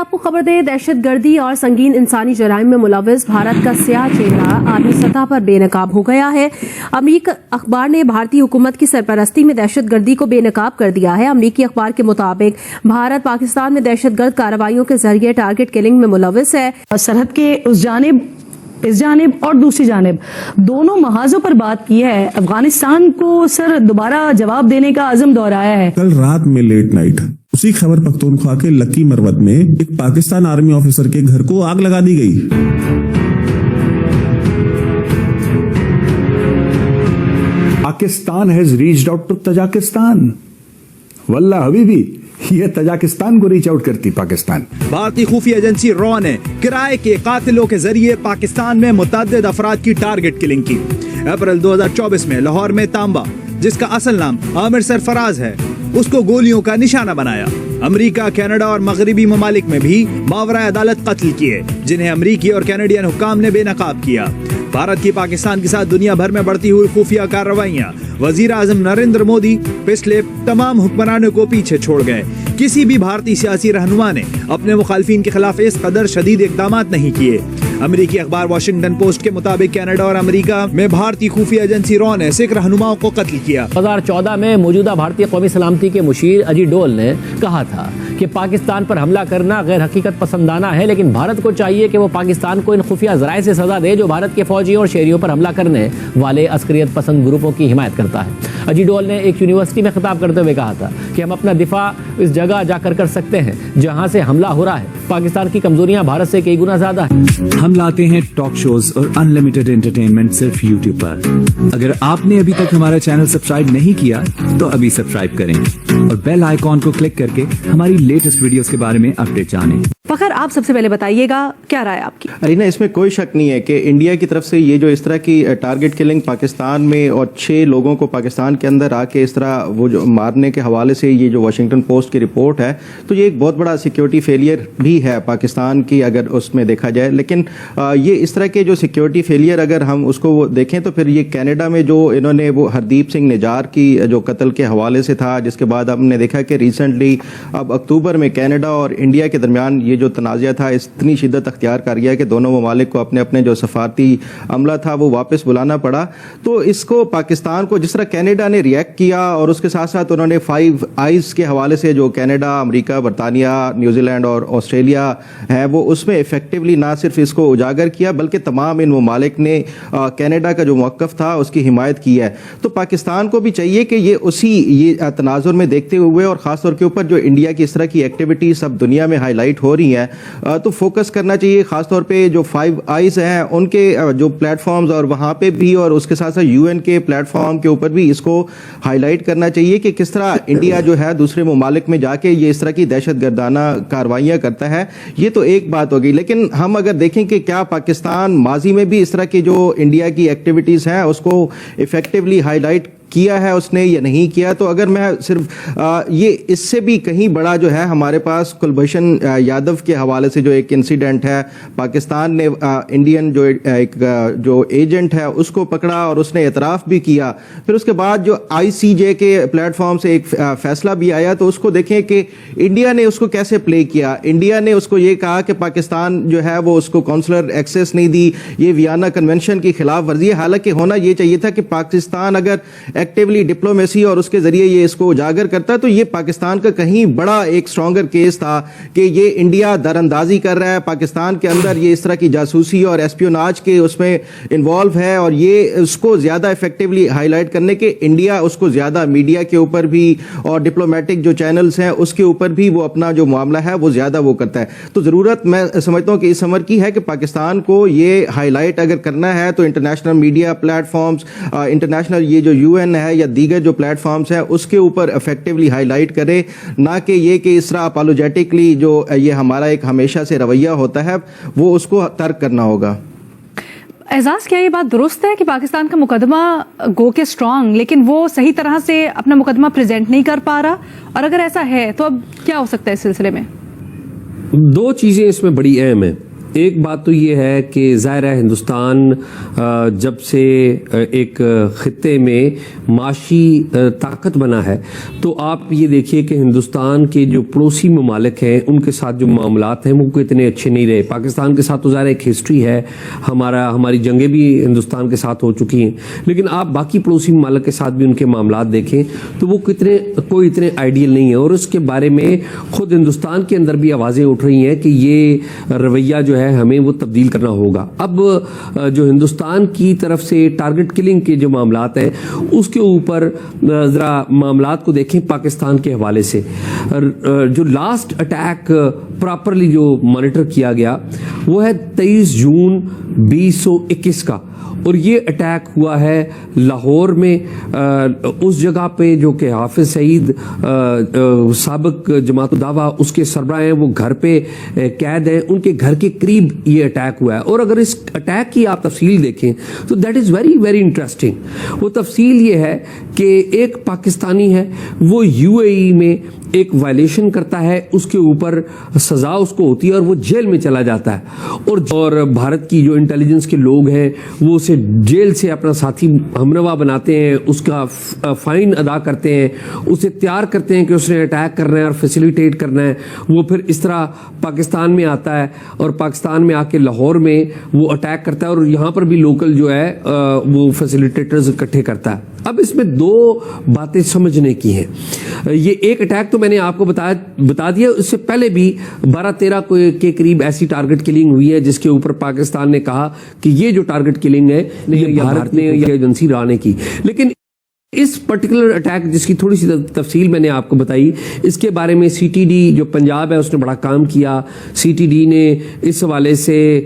آپ کو خبر دیں، دہشت گردی اور سنگین انسانی جرائم میں ملوث بھارت کا سیاہ چہرہ عالمی سطح پر بے نقاب ہو گیا ہے۔ امریکی اخبار نے بھارتی حکومت کی سرپرستی میں دہشت گردی کو بے نقاب کر دیا ہے۔ امریکی اخبار کے مطابق بھارت پاکستان میں دہشت گرد کارروائیوں کے ذریعے ٹارگٹ کلنگ میں ملوث ہے۔ سرحد کے اس جانب اور دوسری جانب دونوں محاذوں پر بات کی ہے۔ افغانستان کو سر دوبارہ جواب دینے کا عزم دہرایا ہے۔ کل رات میں لیٹ نائٹ اسی خیبر پختونخوا کے لکی مروت میں ایک پاکستان آرمی آفیسر کے گھر کو آگ لگا دی گئی۔ Pakistan has reached out to Tajikistan. واللہ حبیبی یہ تاجکستان کو ریچ آؤٹ کرتی پاکستان۔ بھارتی خفیہ ایجنسی را نے کرائے کے قاتلوں کے ذریعے پاکستان میں متعدد افراد کی ٹارگٹ کلنگ کی۔ اپریل 2024 میں لاہور میں تانبا، جس کا اصل نام عامر سرفراز ہے، اس کو گولیوں کا نشانہ بنایا۔ امریکہ، کینیڈا اور مغربی ممالک میں بھی ماورائے عدالت قتل کیے، جنہیں امریکی اور کینیڈین حکام نے بے نقاب کیا۔ بھارت کی پاکستان کے ساتھ دنیا بھر میں بڑھتی ہوئی خفیہ کارروائیاں، وزیر اعظم نریندر مودی پچھلے تمام حکمرانوں کو پیچھے چھوڑ گئے۔ کسی بھی بھارتی سیاسی رہنما نے اپنے مخالفین کے خلاف اس قدر شدید اقدامات نہیں کیے۔ امریکی اخبار واشنگٹن پوسٹ کے مطابق کینیڈا اور امریکہ میں بھارتی خفیہ ایجنسی را نے سکھ رہنماؤں کو قتل کیا۔ 2014 میں موجودہ بھارتی قومی سلامتی کے مشیر اجی ڈول نے کہا تھا کہ پاکستان پر حملہ کرنا غیر حقیقت پسندانہ ہے، لیکن بھارت کو چاہیے کہ وہ پاکستان کو ان خفیہ ذرائع سے سزا دے جو بھارت کے فوجیوں اور شہریوں پر حملہ کرنے والے عسکریت پسند گروپوں کی حمایت کرتا ہے۔ اجی ڈول نے ایک یونیورسٹی میں خطاب کرتے ہوئے کہا تھا کہ ہم اپنا دفاع اس جگہ جا کر سکتے ہیں جہاں سے حملہ ہو رہا ہے۔ پاکستان کی کمزوریاں بھارت سے کئی گنا زیادہ ہیں۔ ہم لاتے ہیں ٹاک شوز اور ان لمیٹڈ انٹرٹینمنٹ صرف یوٹیوب پر۔ اگر آپ نے ابھی تک ہمارا چینل سبسکرائب نہیں کیا تو ابھی سبسکرائب کریں اور بیل آئیکن کو کلک کر کے ہماری لیٹسٹ ویڈیوز کے بارے میں اپڈیٹ جانیں۔ فخر، آپ سب سے پہلے بتائیے گا کیا رائے آپ کی؟ ارینا، اس میں کوئی شک نہیں ہے کہ انڈیا کی طرف سے یہ جو اس طرح کی ٹارگٹ کلنگ پاکستان میں اور 6 لوگوں کو پاکستان کے اندر آ کے اس طرح وہ جو مارنے کے حوالے سے یہ جو واشنگٹن پوسٹ کی رپورٹ ہے، تو یہ ایک بہت بڑا سیکیورٹی فیلئر بھی ہے پاکستان کی اگر اس میں دیکھا جائے۔ لیکن یہ اس طرح کے جو سیکیورٹی فیلئر اگر ہم اس کو دیکھیں تو پھر یہ کینیڈا میں جو انہوں نے وہ ہردیپ سنگھ نجار کی جو قتل کے حوالے سے تھا، جس کے بعد ہم نے دیکھا کہ ریسنٹلی اب اکتوبر میں کینیڈا اور انڈیا کے درمیان یہ جو تنازعہ تھا اتنی شدت اختیار کر گیا کہ دونوں ممالک کو اپنے اپنے جو سفارتی عملہ تھا وہ واپس بلانا پڑا۔ تو اس کو پاکستان کو جس طرح کینیڈا نے ریئیکٹ کیا اور اس کے ساتھ ساتھ انہوں نے 5 آئیز کے حوالے سے جو کینیڈا، امریکہ، برطانیہ، نیوزی لینڈ اور آسٹریلیا ہے وہ اس میں افیکٹولی نہ صرف اس کو اجاگر کیا بلکہ تمام ان ممالک نے کینیڈا کا جو موقف تھا اس کی حمایت کی ہے۔ تو پاکستان کو بھی چاہیے کہ یہ تناظر میں دیکھتے ہوئے اور خاص طور کے اوپر جو انڈیا کی اس طرح کی ایکٹیویٹی سب دنیا میں ہائی لائٹ ہو رہی ہیں تو فوکس کرنا چاہیے، خاص طور پہ جو 5 آئیز ہیں ان کے جو پلیٹ فارمز اور وہاں پہ بھی اور اس کے ساتھ ساتھ UN کے پلیٹ فارم کے اوپر بھی اس کو ہائی لائٹ کرنا چاہیے کہ کس طرح انڈیا جو ہے دوسرے ممالک میں جا کے یہ اس طرح کی دہشت گردانہ کاروائیاں کرتا ہے۔ یہ تو ایک بات ہوگی، لیکن ہم اگر دیکھیں کہ کیا پاکستان ماضی میں بھی اس طرح کی جو انڈیا کی ایکٹیویٹیز ہیں اس کو افیکٹولی ہائی لائٹ کیا ہے اس نے یا نہیں کیا، تو اگر میں صرف یہ اس سے بھی کہیں بڑا جو ہے ہمارے پاس کلبھوشن یادو کے حوالے سے جو ایک انسیڈنٹ ہے، پاکستان نے انڈین جو ایجنٹ ہے اس کو پکڑا اور اس نے اعتراف بھی کیا۔ پھر اس کے بعد جو ICJ کے پلیٹ فارم سے ایک فیصلہ بھی آیا، تو اس کو دیکھیں کہ انڈیا نے اس کو کیسے پلے کیا۔ انڈیا نے اس کو یہ کہا کہ پاکستان جو ہے وہ اس کو کونسلر ایکسیس نہیں دی، یہ ویانا کنونشن کی خلاف ورزی ہے۔ حالانکہ ہونا یہ چاہیے تھا کہ پاکستان اگر ایکٹیولی ڈپلومیسی اور اس کے ذریعے یہ اس کو اجاگر کرتا تو یہ پاکستان کا کہیں بڑا ایک سٹرونگر کیس تھا کہ یہ انڈیا در اندازی کر رہا ہے پاکستان کے اندر، یہ اس طرح کی جاسوسی اور ایسپیوناج کے اس میں انوالو ہے، اور یہ اس کو زیادہ افیکٹولی ہائی لائٹ کرنے کے انڈیا اس کو زیادہ میڈیا کے اوپر بھی اور ڈپلومیٹک جو چینلز ہیں اس کے اوپر بھی وہ اپنا جو معاملہ ہے وہ زیادہ وہ کرتا ہے۔ تو ضرورت میں سمجھتا ہوں کہ اس عمر کی ہے کہ پاکستان کو یہ ہائی لائٹ اگر کرنا ہے تو international media platforms, international یہ جو UN ہے یا دیگر جو پلیٹ فارمز ہیں اس کے اوپر افیکٹولی ہائی لائٹ کرے، نہ کہ یہ کہ اس طرح اپالوجیٹکلی جو یہ ہمارا ایک ہمیشہ سے رویہ ہوتا ہے وہ اس کو ترک کرنا ہوگا۔ اعزاز، کیا یہ بات درست ہے کہ پاکستان کا مقدمہ گو کے اسٹرانگ لیکن وہ صحیح طرح سے اپنا مقدمہ پریزنٹ نہیں کر پا رہا، اور اگر ایسا ہے تو اب کیا ہو سکتا ہے اس سلسلے میں؟ 2 چیزیں اس میں بڑی اہم ہیں۔ ایک بات تو یہ ہے کہ ظاہر ہے ہندوستان جب سے ایک خطے میں معاشی طاقت بنا ہے تو آپ یہ دیکھیے کہ ہندوستان کے جو پڑوسی ممالک ہیں ان کے ساتھ جو معاملات ہیں وہ اتنے اچھے نہیں رہے. پاکستان کے ساتھ تو ظاہر ایک ہسٹری ہے, ہماری جنگیں بھی ہندوستان کے ساتھ ہو چکی ہیں, لیکن آپ باقی پڑوسی ممالک کے ساتھ بھی ان کے معاملات دیکھیں تو وہ کوئی اتنے آئیڈیل نہیں ہے. اور اس کے بارے میں خود ہندوستان کے اندر بھی آوازیں اٹھ رہی ہیں کہ یہ رویہ جو ہے ہمیں وہ تبدیل کرنا ہوگا. اب جو ہندوستان کی طرف سے ٹارگٹ کلنگ کے جو معاملات ہیں اس کے اوپر ذرا معاملات کو دیکھیں پاکستان کے حوالے سے. جو لاسٹ اٹیک پراپرلی جو مانیٹر کیا گیا وہ ہے 23 جون 2021 کا, اور یہ اٹیک ہوا ہے لاہور میں اس جگہ پہ جو کہ حافظ سعید سابق جماعت الدعوہ اس کے سربراہ ہیں, وہ گھر پہ قید ہیں, ان کے گھر کے قریب یہ اٹیک ہوا ہے. اور اگر اس اٹیک کی آپ تفصیل دیکھیں تو that is very very interesting. وہ تفصیل یہ ہے کہ ایک پاکستانی ہے وہ UAE میں ایک وائلیشن کرتا ہے, اس کے اوپر سزا اس کو ہوتی ہے اور وہ جیل میں چلا جاتا ہے, اور بھارت کی جو انٹیلیجنس کے لوگ ہیں وہ اسے جیل سے اپنا ساتھی ہمنوا بناتے ہیں, اس کا فائن ادا کرتے ہیں, اسے تیار کرتے ہیں کہ اس نے اٹیک کرنا ہے اور فیسیلیٹیٹ کرنا ہے. وہ پھر اس طرح پاکستان میں آتا ہے اور پاکستان میں آ کے لاہور میں وہ اٹیک کرتا ہے, اور یہاں پر بھی لوکل جو ہے وہ فیسیلیٹیٹرز اکٹھے کرتا ہے. اب اس میں دو باتیں سمجھنے کی ہیں. یہ ایک اٹیک تو میں نے آپ کو بتا دیا, اس سے پہلے بھی 12-13 کے قریب ایسی ٹارگٹ کلنگ ہوئی ہے جس کے اوپر پاکستان نے کہا کہ یہ جو ٹارگٹ کلنگ ہے یہ بھارت نے یا ایجنسی راہ نے کی. لیکن اس پرٹیکولر اٹیک جس کی تھوڑی سی تفصیل میں نے آپ کو بتائی, اس کے بارے میں CTD جو پنجاب ہے اس نے بڑا کام کیا. CTD نے اس حوالے سے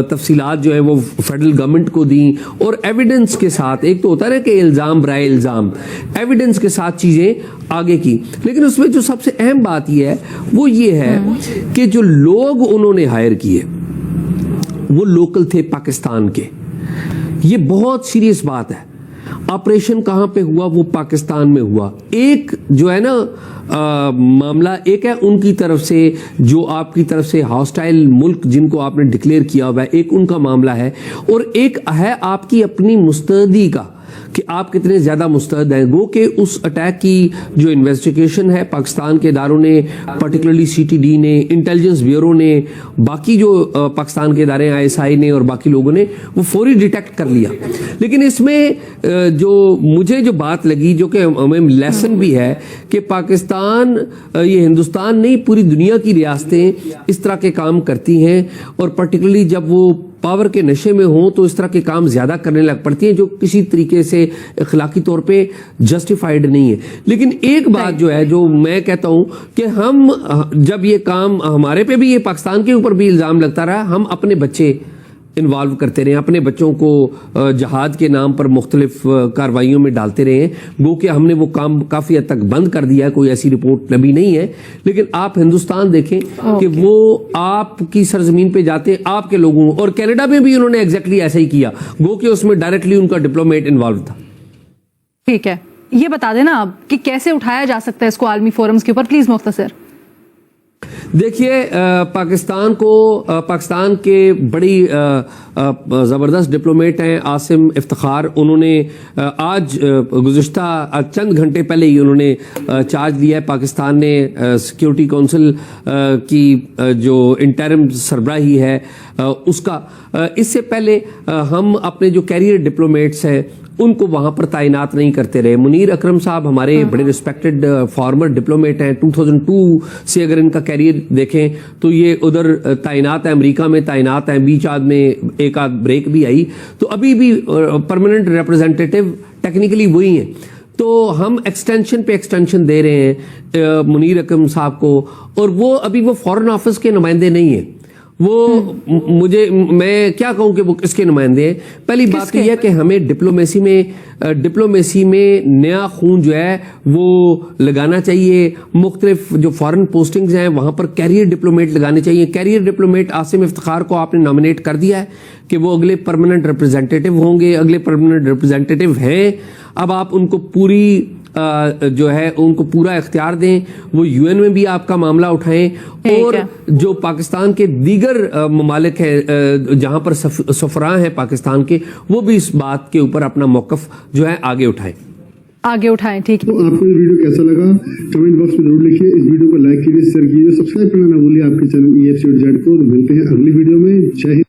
تفصیلات جو ہیں وہ فیڈرل گورنمنٹ کو دیں, اور ایویڈنس کے ساتھ, ایک تو ہوتا ہے کہ الزام برائے الزام, ایویڈنس کے ساتھ چیزیں آگے کی. لیکن اس میں جو سب سے اہم بات یہ ہے وہ یہ ہے کہ جو لوگ انہوں نے ہائر کیے وہ لوکل تھے پاکستان کے. یہ بہت سیریس بات ہے. آپریشن کہاں پہ ہوا؟ وہ پاکستان میں ہوا. ایک جو ہے نا معاملہ ایک ہے ان کی طرف سے جو آپ کی طرف سے ہاسٹائل ملک جن کو آپ نے ڈکلیئر کیا ہوا ہے, ایک ان کا معاملہ ہے, اور ایک ہے آپ کی اپنی مستعدی کا کہ آپ کتنے زیادہ مستعد ہیں. گو کہ اس اٹیک کی جو انویسٹیگیشن ہے پاکستان کے اداروں نے, پرٹیکولرلی CTD نے, انٹیلیجنس بیورو نے, باقی جو پاکستان کے ادارے ISI نے اور باقی لوگوں نے, وہ فوری ڈیٹیکٹ کر لیا. لیکن اس میں جو مجھے جو بات لگی جو کہ ہمیں لیسن بھی ہے کہ پاکستان, یہ ہندوستان نہیں پوری دنیا کی ریاستیں اس طرح کے کام کرتی ہیں, اور پرٹیکولرلی جب وہ پاور کے نشے میں ہوں تو اس طرح کے کام زیادہ کرنے لگ پڑتی ہیں جو کسی طریقے سے اخلاقی طور پہ جسٹیفائیڈ نہیں ہے. لیکن ایک بات جو ہے جو میں کہتا ہوں کہ ہم جب یہ کام ہمارے پہ بھی, یہ پاکستان کے اوپر بھی الزام لگتا رہا, ہم اپنے بچے انوالو کرتے رہے, اپنے بچوں کو جہاد کے نام پر مختلف کارروائیوں میں ڈالتے رہے ہیں. گو کہ ہم نے وہ کام کافی حد تک بند کر دیا ہے, کوئی ایسی رپورٹ ابھی نہیں ہے. لیکن آپ ہندوستان دیکھیں کہ وہ آپ کی سرزمین پہ جاتے ہیں آپ کے لوگوں, اور کینیڈا میں بھی انہوں نے ایگزیکٹلی ایسا ہی کیا, گو کہ اس میں ڈائریکٹلی ان کا ڈپلومیٹ انوالو تھا. ٹھیک ہے, یہ بتا دینا آپ کہ کیسے اٹھایا جا سکتا ہے اس کو عالمی فورمز کے اوپر, پلیز مختصر. دیکھیے پاکستان کے بڑی زبردست ڈپلومیٹ ہیں عاصم افتخار, انہوں نے آج گزشتہ چند گھنٹے پہلے ہی انہوں نے چارج لیا ہے. پاکستان نے سیکیورٹی کونسل کی جو انٹرم سربراہی ہے اس کا, اس سے پہلے ہم اپنے جو کیریئر ڈپلومیٹس ہیں ان کو وہاں پر تعینات نہیں کرتے رہے. منیر اکرم صاحب ہمارے بڑے ریسپیکٹڈ فارمر ڈپلومیٹ ہیں, 2002 سے اگر ان کا کیریئر دیکھیں تو یہ ادھر تعینات ہیں, امریکہ میں تعینات ہیں, بیچ آدھ میں ایک آدھ بریک بھی آئی, تو ابھی بھی پرماننٹ ریپرزینٹیٹو ٹیکنیکلی وہی ہیں. تو ہم ایکسٹینشن پہ ایکسٹینشن دے رہے ہیں منیر اکرم صاحب کو, اور وہ ابھی وہ فارن آفس کے نمائندے نہیں ہیں. وہ میں کیا کہوں کہ وہ کس کے نمائندے ہیں. پہلی بات یہ ہے کہ ہمیں ڈپلومیسی میں نیا خون جو ہے وہ لگانا چاہیے. مختلف جو فارن پوسٹنگز ہیں وہاں پر کیریئر ڈپلومیٹ لگانے چاہیے. کیریئر ڈپلومیٹ عاصم افتخار کو آپ نے نامنیٹ کر دیا ہے کہ وہ اگلے پرماننٹ ریپرزینٹیٹو ہوں گے, اگلے پرماننٹ ریپرزینٹیٹو ہیں. اب آپ ان کو پوری جو ہے ان کو پورا اختیار دیں, وہ UN میں بھی آپ کا معاملہ اٹھائیں, اور جو پاکستان کے دیگر ممالک ہیں جہاں پر سفراء ہیں پاکستان کے, وہ بھی اس بات کے اوپر اپنا موقف جو ہے آگے اٹھائیں. ٹھیک ہے. تو آپ کو یہ ویڈیو کیسا لگا کمنٹ باکس میں ضرور لکھیے, اس ویڈیو کو لائک کیجیے, شیئر کیجیے, سبسکرائب کرنا نہ بھولیے آپ کے چینل EFC کو. ملتے ہیں اگلی ویڈیو میں. جے ہند.